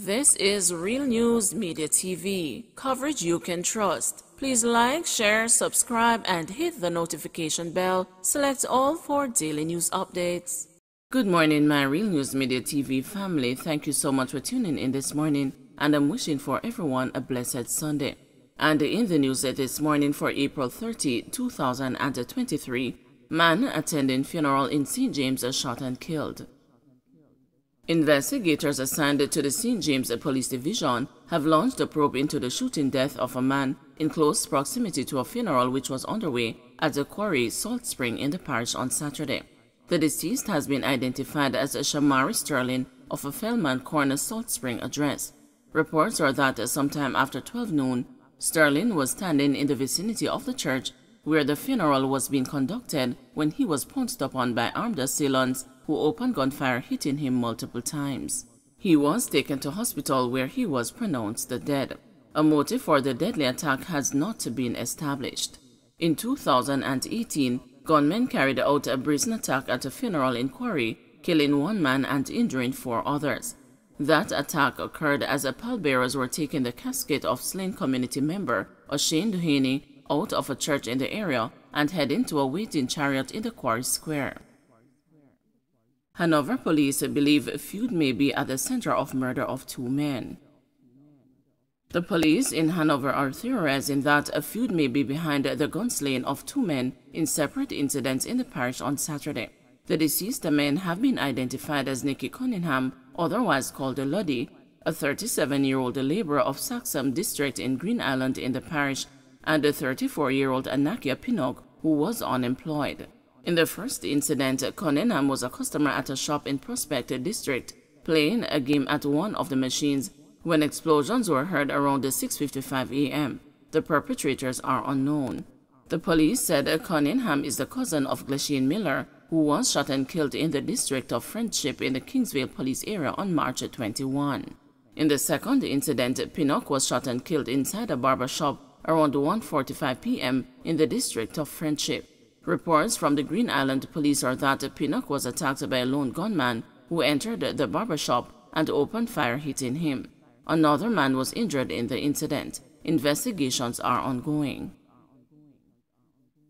This is Real News Media TV, coverage you can trust. Please like, share, subscribe, and hit the notification bell. Select all for daily news updates. Good morning, my Real News Media TV family. Thank you so much for tuning in this morning, and I'm wishing for everyone a blessed Sunday. And in the news this morning for April 30, 2023, man attending funeral in St. James shot and killed. Investigators assigned to the St. James Police Division have launched a probe into the shooting death of a man in close proximity to a funeral which was underway at the quarry Salt Spring in the parish on Saturday. The deceased has been identified as Shamari Sterling of a Fellman Corner Salt Spring address. Reports are that sometime after 12 noon, Sterling was standing in the vicinity of the church where the funeral was being conducted when he was pounced upon by armed assailants who opened gunfire, hitting him multiple times. He was taken to hospital where he was pronounced dead. A motive for the deadly attack has not been established. In 2018, gunmen carried out a brazen attack at a funeral in Quarry, killing one man and injuring 4 others. That attack occurred as pallbearers were taking the casket of slain community member O'Shane Duhaney out of a church in the area and heading to a waiting chariot in the Quarry Square. Hanover police believe a feud may be at the center of murder of 2 men. The police in Hanover are theorizing that a feud may be behind the gunslaying of 2 men in separate incidents in the parish on Saturday. The deceased men have been identified as Nicky Cunningham, otherwise called Luddy, a 37-year-old laborer of Saxham district in Green Island in the parish, and a 34-year-old Anakia Pinnock, who was unemployed. In the first incident, Cunningham was a customer at a shop in Prospect District, playing a game at one of the machines when explosions were heard around 6:55 a.m. The perpetrators are unknown. The police said Cunningham is the cousin of Glashane Miller, who was shot and killed in the district of Friendship in the Kingsvale police area on March 21. In the second incident, Pinnock was shot and killed inside a barber shop around 1:45 p.m. in the district of Friendship. Reports from the Green Island police are that Pinnock was attacked by a lone gunman who entered the barber shop and opened fire, hitting him. Another man was injured in the incident. Investigations are ongoing.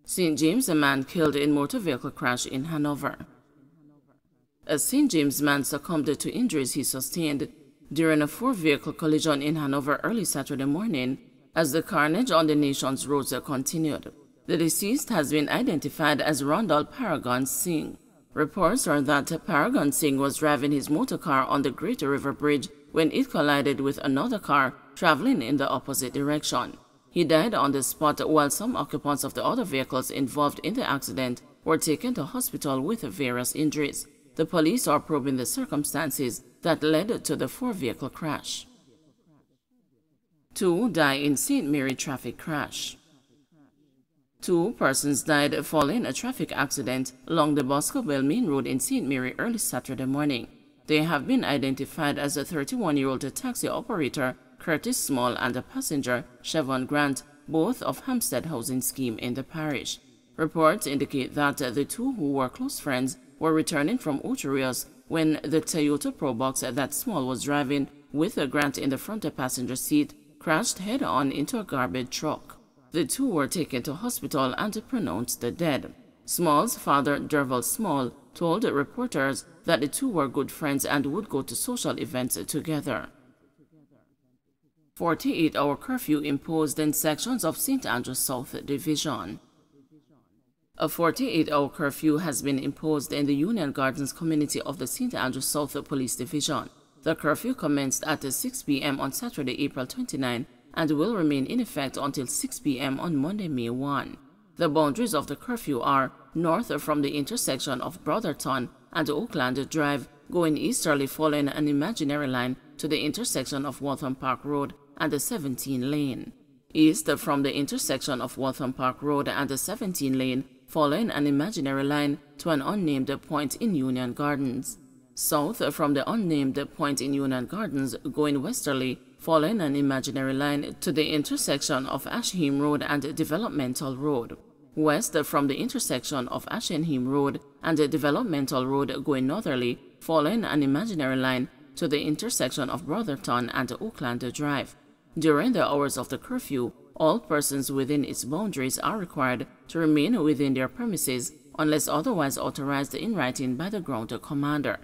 St. James, a man killed in motor vehicle crash in Hanover. A St. James man succumbed to injuries he sustained during a 4-vehicle collision in Hanover early Saturday morning as the carnage on the nation's roads continued. The deceased has been identified as Rondal Paragon Singh. Reports are that Paragon Singh was driving his motor car on the Great River Bridge when it collided with another car traveling in the opposite direction. He died on the spot while some occupants of the other vehicles involved in the accident were taken to hospital with various injuries. The police are probing the circumstances that led to the 4-vehicle crash. 2 die in St. Mary traffic crash. 2 persons died following a traffic accident along the Boscobel Main Road in St. Mary early Saturday morning. They have been identified as a 31-year-old taxi operator, Curtis Small, and a passenger, Chevon Grant, both of Hampstead Housing Scheme in the parish. Reports indicate that the 2 who were close friends were returning from Ocho Rios when the Toyota Probox that Small was driving with Grant in the front passenger seat crashed head-on into a garbage truck. The 2 were taken to hospital and pronounced dead. Small's father, Derval Small, told reporters that the 2 were good friends and would go to social events together. 48-hour curfew imposed in sections of St. Andrews South Division. A 48-hour curfew has been imposed in the Union Gardens community of the St. Andrews South Police Division. The curfew commenced at 6 p.m. on Saturday, April 29, and will remain in effect until 6 p.m. on Monday, May 1. The boundaries of the curfew are north from the intersection of Brotherton and Oakland Drive, going easterly following an imaginary line to the intersection of Waltham Park Road and the 17 lane. East from the intersection of Waltham Park Road and the 17 lane, following an imaginary line to an unnamed point in Union Gardens. South from the unnamed point in Union Gardens, going westerly, following an imaginary line to the intersection of Ashheim Road and Developmental Road. West from the intersection of Ashenheim Road and Developmental Road, going northerly, following an imaginary line to the intersection of Brotherton and Oakland Drive. During the hours of the curfew, all persons within its boundaries are required to remain within their premises unless otherwise authorized in writing by the ground commander.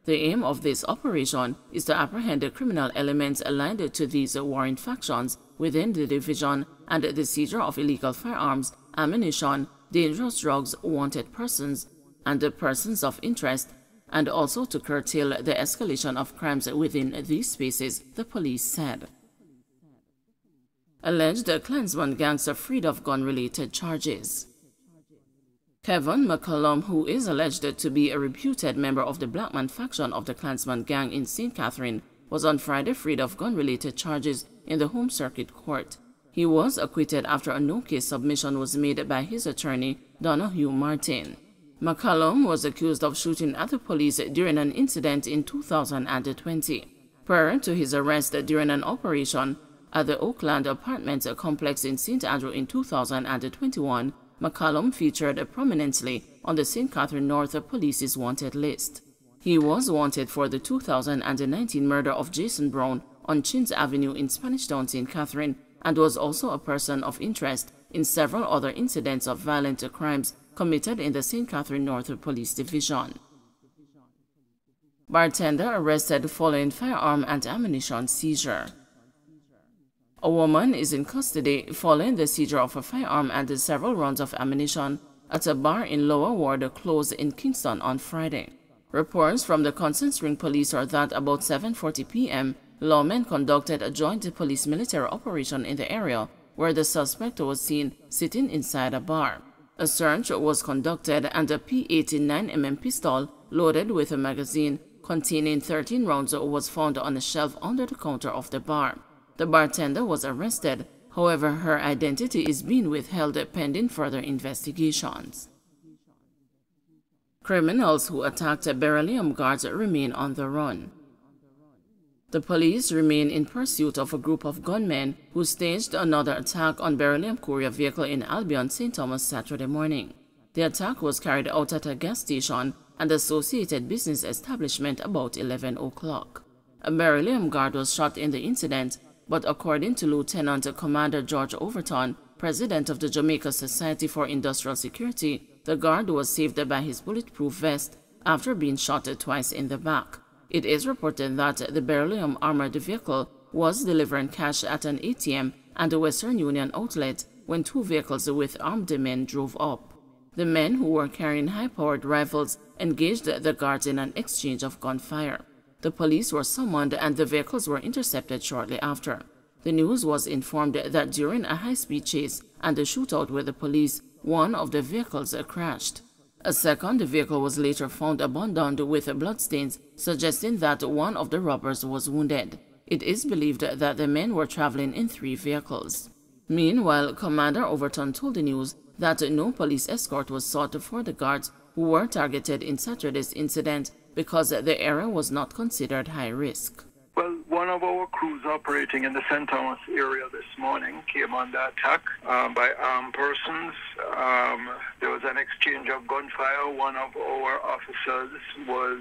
The aim of this operation is to apprehend the criminal elements aligned to these warring factions within the division and the seizure of illegal firearms, ammunition, dangerous drugs, wanted persons, and the persons of interest, and also to curtail the escalation of crimes within these spaces, the police said. Alleged Klansman gangs are freed of gun-related charges. Kevin McCollum, who is alleged to be a reputed member of the Blackman faction of the Klansman gang in St. Catherine, was on Friday freed of gun-related charges in the Home Circuit Court. He was acquitted after a no-case submission was made by his attorney, Donahue Martin. McCollum was accused of shooting at the police during an incident in 2020. Prior to his arrest during an operation at the Oakland Apartments complex in St. Andrew in 2021, McCollum featured prominently on the St. Catherine North Police's wanted list. He was wanted for the 2019 murder of Jason Brown on Chins Avenue in Spanish Town, St. Catherine, and was also a person of interest in several other incidents of violent crimes committed in the St. Catherine North Police Division. Bartender arrested following firearm and ammunition seizure. A woman is in custody following the seizure of a firearm and several rounds of ammunition at a bar in Lower Ward Close in Kingston on Friday. Reports from the Constant Spring Police are that about 7:40 p.m., lawmen conducted a joint police-military operation in the area where the suspect was seen sitting inside a bar. A search was conducted and a P89mm pistol loaded with a magazine containing 13 rounds was found on a shelf under the counter of the bar. The bartender was arrested, however her identity is being withheld pending further investigations. Criminals who attacked Beryllium guards remain on the run. The police remain in pursuit of a group of gunmen who staged another attack on Beryllium courier vehicle in Albion, St. Thomas Saturday morning. The attack was carried out at a gas station and associated business establishment about 11 o'clock. A Beryllium guard was shot in the incident, but according to Lieutenant Commander George Overton, president of the Jamaica Society for Industrial Security, the guard was saved by his bulletproof vest after being shot twice in the back. It is reported that the Beryllium armored vehicle was delivering cash at an ATM and a Western Union outlet when two vehicles with armed men drove up. The men, who were carrying high-powered rifles, engaged the guards in an exchange of gunfire. The police were summoned and the vehicles were intercepted shortly after. The news was informed that during a high-speed chase and a shootout with the police, one of the vehicles crashed. A second vehicle was later found abandoned with bloodstains, suggesting that one of the robbers was wounded. It is believed that the men were traveling in 3 vehicles. Meanwhile, Commander Overton told the news that no police escort was sought for the guards who were targeted in Saturday's incident because the area was not considered high risk. Well, one of our crews operating in the St. Thomas area this morning came under attack by armed persons. There was an exchange of gunfire. One of our officers was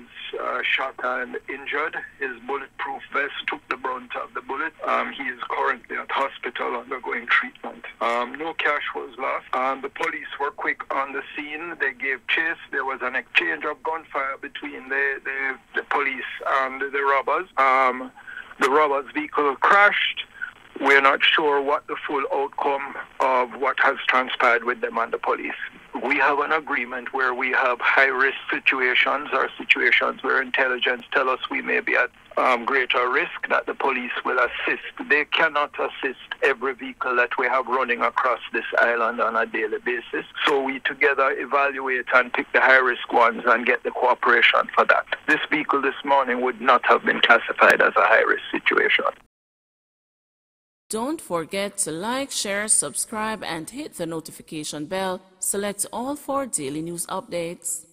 shot and injured. His bulletproof vest took the brunt of the bullet. He is currently at hospital undergoing treatment. No cash was lost. The police were quick on the scene. They gave chase. There was an exchange of gunfire between the police and the robbers. The robbers' vehicle crashed. We're not sure what the full outcome of what has transpired with them and the police. We have an agreement where we have high-risk situations or situations where intelligence tell us we may be at greater risk, that the police will assist. They cannot assist every vehicle that we have running across this island on a daily basis. So we together evaluate and pick the high-risk ones and get the cooperation for that. This vehicle this morning would not have been classified as a high-risk situation. Don't forget to like, share, subscribe, and hit the notification bell. Select all for daily news updates.